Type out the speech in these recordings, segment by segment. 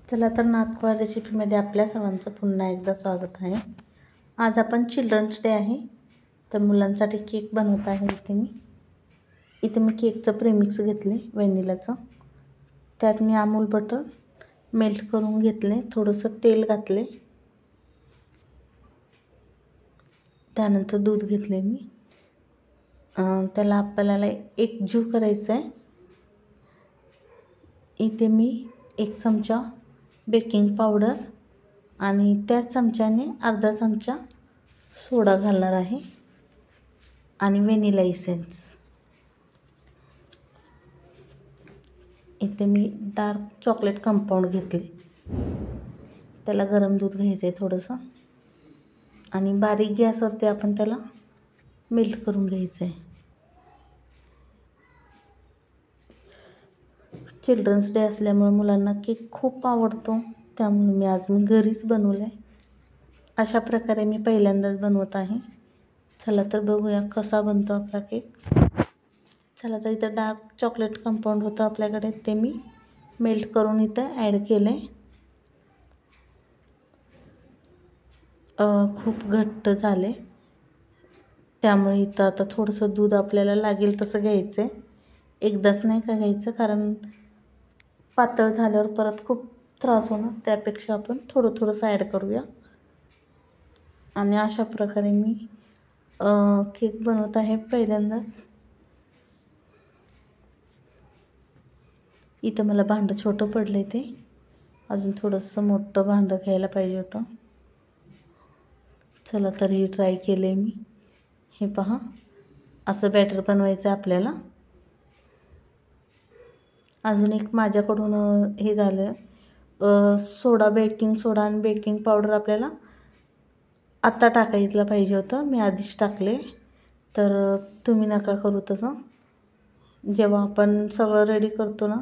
चला तर नाथखोळा रेसिपीमध्ये आपल्या सर्वांचं पुन्हा एकदा स्वागत आहे। आज आपण चिल्ड्रन्स डे आहे, तर मुलांसाठी केक बनवत आहे। इथे मी केकचं प्रेमिक्स घेतले व्हॅनिलाचं। त्यात मी अमूल बटर मेल्ट करून घेतले, थोडंसं तेल घातले, त्यानंतर दूध घेतले मी। त्याला आपल्याला एकजीव करायचं आहे। इथे मी 1 चमचा बेकिंग पावडर आणि त्याच चमच्याने अर्धा चमचा सोडा घालणार आहे आणि व्हॅनिला इसेन्स। इथे मी डार्क चॉकलेट कंपाऊंड घेतले, त्याला गरम दूध घ्यायचं आहे थोडंसं आणि बारीक गॅसवरती आपण त्याला मेल्ट करून घ्यायचं आहे। चिल्ड्रन्स डे असल्यामुळे मुलांना केक खूप आवडतो, त्यामुळे आज मी घरीच बनवला आहे। अशा प्रकारे मी पहिल्यांदाच बनवत आहे। चला तर बघूया कसा बनतो आपला केक। चला तर इथं डार्क चॉकलेट कंपाऊंड होतं आपल्याकडे, ते मी मेल्ट करून इथं ॲड केले। खूप घट्ट झाले, त्यामुळे इथं आता थोडंसं दूध आपल्याला लागेल तसं घ्यायचं आहे। एकदाच नाही का घ्यायचं, कारण पातळ झाल्यावर परत खूप त्रास होणार, त्यापेक्षा आपण थोडंसं ॲड करूया। आणि अशा प्रकारे मी केक बनवत आहे पहिल्यांदाच। इथं मला भांडं छोटं पडलं, ते अजून थोडंसं मोठं भांडं घ्यायला पाहिजे होतं। चला तर हे ट्राय केले मी। हे पहा, असं बॅटर बनवायचं आपल्याला। अजून एक माझ्याकडून हे झालं, बेकिंग सोडा आणि बेकिंग पावडर आपल्याला आता टाकायला पाहिजे होतं, मी आधीच टाकले। तर तुम्ही नका करू तसं। जेव्हा आपण सगळं रेडी करतो ना,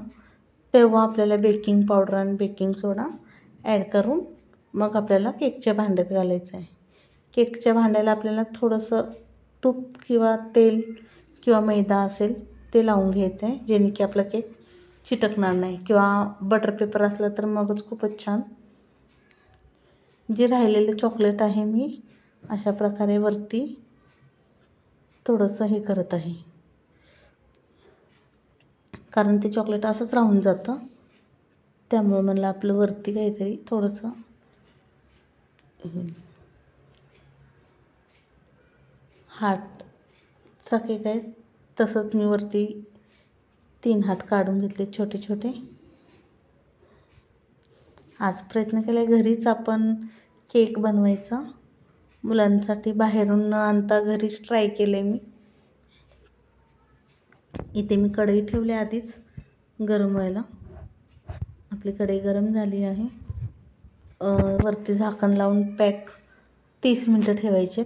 तेव्हा आपल्याला बेकिंग पावडर आणि बेकिंग सोडा ॲड करून मग आपल्याला केकच्या भांड्यात घालायचं आहे। केकच्या भांड्याला आपल्याला थोडंसं तूप किंवा तेल किंवा मैदा असेल ते लावून घ्यायचं आहे, जेणे की आपला केक चिटकणार नाही, किंवा बटर पेपर असला तर मगच खूपच छान। जे राहिलेले चॉकलेट आहे मी अशा प्रकारे वरती थोडंसं हे करत आहे, कारण ते चॉकलेट असंच राहून जातं, त्यामुळे मला आपलं वरती काहीतरी थोडंसं हार्टचा केक आहे तसंच मी वरती 3 हार्ट काढून घेतले छोटे छोटे। आज प्रयत्न केला घरीच आपण केक बनवायचा, मुलांसाठी बाहेरून न आणता घरीच ट्राय केले मी। इथे मी कढई ठेवली आधीच गरम व्हायला। आपली कढई गरम झाली आहे। वरती झाकण लावून पॅक 30 मिनिटं ठेवायचे।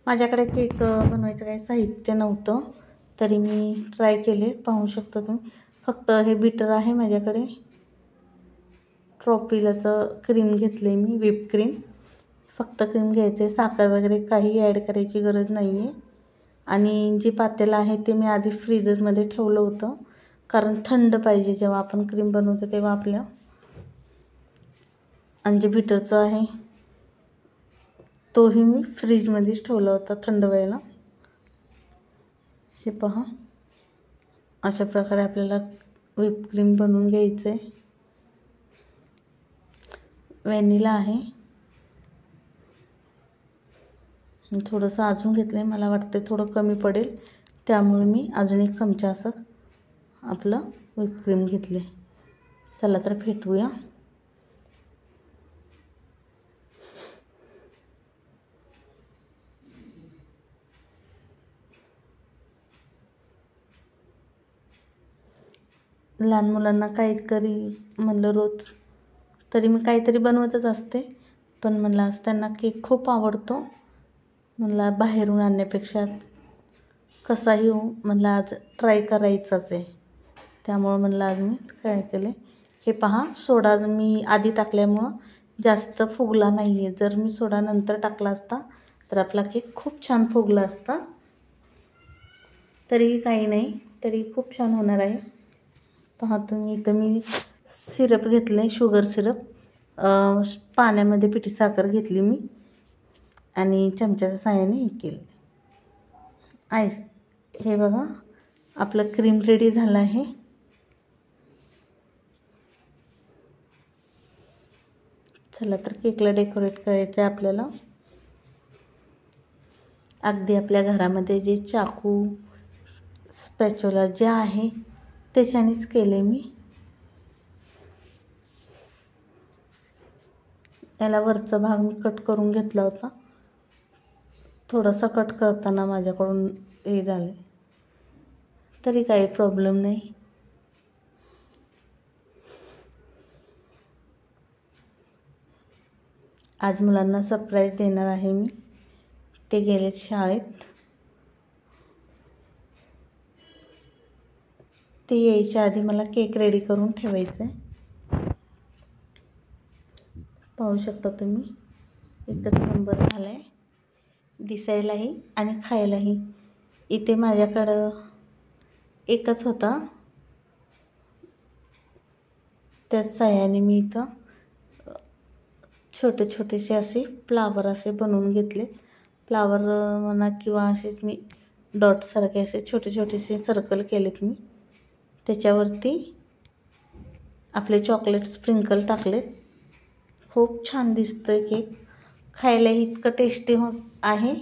माझ्याकडे केक बनवायचं काही साहित्य नव्हतं, तरी मी ट्राय केले, पाहू शकता तुम्ही। फक्त हे बीटर आहे माझ्याकडे, ट्रॉपिलाचं क्रीम घेतले मी, व्हिप क्रीम। फक्त क्रीम घ्यायचे, साखर वगैरे काही ॲड करायची गरज नाही आहे। आणि जे पातेलं आहे ते मी आधी फ्रीजरमध्ये ठेवलं होतं, कारण थंड पाहिजे जेव्हा आपण क्रीम बनवतो तेव्हा आपल्या। आणि जे बीटरचं आहे तोही मी फ्रीजमध्येच ठेवला होता थंड व्हायला। हे पहा, अशा प्रकारे आपल्याला व्हिप क्रीम बनवून घ्यायचं आहे। व्हॅनिला आहे, थोडंसं अजून घेतलं आहे, मला वाटतं थोडं कमी पडेल, त्यामुळे मी अजून 1 चमचा असं आपलं व्हिप क्रीम घेतले। चला तर फेटूया। लहान मुलांना काहीतरी म्हणलं रोज तरी मी काहीतरी बनवतच असते, पण म्हणलं आज त्यांना केक खूप आवडतो, म्हणलं बाहेरून आणण्यापेक्षा कसाही हो, म्हणलं आज ट्राय करायचाच आहे, त्यामुळं म्हणलं आज मी काय केले। हे पहा, सोडा मी आधी टाकल्यामुळं जास्त फुगला नाही आहे। जर मी सोडा नंतर टाकला असता तर आपला केक खूप छान फुगला असता, तरीही काही नाही, तरी खूप छान होणार आहे। पहा तुम्ही, इथं मी सिरप घेतलं आहे, शुगर सिरप, पाण्यामध्ये पिठी साखर घेतली मी आणि चमच्याच्या साहाय्याने हे केलं. आईस हे बघा आपलं क्रीम रेडी झालं आहे. चला तर केकला डेकोरेट करायचं आहे आपल्याला. अगदी आपल्या घरामध्ये जे चाकू स्पॅच्युला जे आहे त्याच्यानेच केले मी. याला वरचा भाग मी कट करून घेतला होता. थोडासा कट करताना माझ्याकडून हे झाले, तरी काही प्रॉब्लेम नाही. आज मुलांना सरप्राईज देणार आहे मी. ते गेलेत शाळेत. ते यायच्या आधी मला केक रेडी करून ठेवायचा आहे. पाहू शकता तुम्ही, एकच नंबर झाला आहे दिसायलाही आणि खायलाही. इथे माझ्याकडं एकच होता, त्याच साह्याने मी इथं छोटे छोटेसे असे फ्लावर असे बनवून घेतले. फ्लावर म्हणा किंवा असेच मी डॉटसारखे असे छोटे छोटेसे सर्कल केलेत मी. त्याच्यावरती आपले चॉकलेट स्प्रिंकल टाकलेत. खूप छान दिसतोय केक. खायलाही इतकं टेस्टी आहे.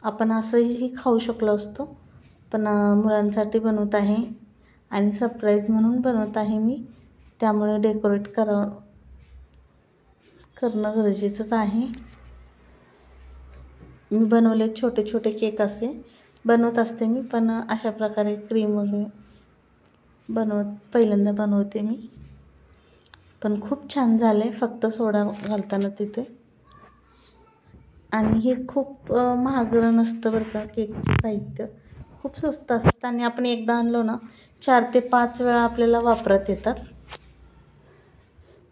आपण असंही खाऊ शकलो असतो, पण मुलांसाठी बनवत आहे आणि सरप्राईज म्हणून बनवत आहे मी. त्यामुळे डेकोरेट करणं गरजेचंच आहे. मी बनवले छोटे छोटे केक असे बनवत असते मी, पण अशा प्रकारे क्रीम वगैरे पहिल्यांदा बनवते मी. पण खूप छान झाले, फक्त सोडा घालताना तिथे. आणि हे खूप महागडं नसतं बरं का. केकचे साहित्य खूप स्वस्त असतं आणि आपण एकदा आणलो ना 4 ते 5 वेळा आपल्याला वापरात येतात.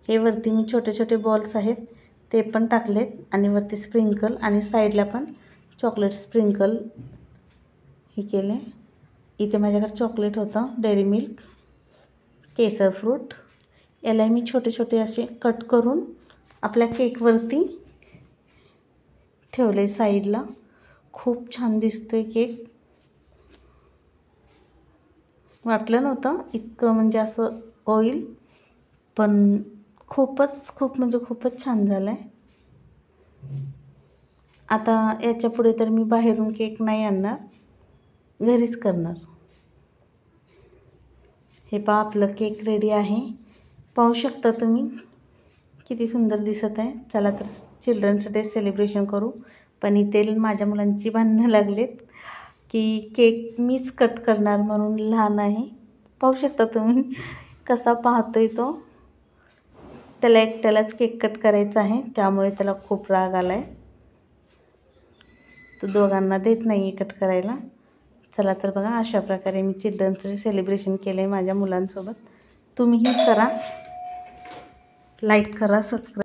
हे वरती मी छोटे छोटे बॉल्स आहेत ते पण टाकलेत आणि वरती स्प्रिंकल आणि साईडला पण चॉकलेट स्प्रिंकल हे केले. इथे माझ्याकडे चॉकलेट होतं, डेअरी मिल्क, केसर फ्रूट. याला मी छोटे छोटे असे कट करून आपल्या केकवरती ठेवले साईडला. खूप छान दिसतोय केक. वाटलं नव्हतं इतकं म्हणजे असं होईल, पण खूपच छान झालं आहे. आता याच्या पुढे तर मी बाहेरून केक नाही आणणार, घरीच करणार. हे पहा आपलं केक रेडी आहे. पाहू शकता तुम्ही किती सुंदर दिसत आहे. चला तर चिल्ड्रन्स डे सेलिब्रेशन करू. पण इथे माझ्या मुलांची भांडणं लागलेत की केक मीच कट करणार म्हणून, लहान आहे. पाहू शकता तुम्ही कसा पाहतोय तो. त्याला एकट्यालाच केक कट करायचा आहे, त्यामुळे त्याला खूप राग आला आहे. तो दोघांना देत नाही आहे कट करायला. चला तर बघा, अशा प्रकारे मी चिल्ड्रन्स डे सेलिब्रेशन केलं आहे माझ्या मुलांसोबत. तुम्हीही करा, लाईक करा, सबस्क्राईब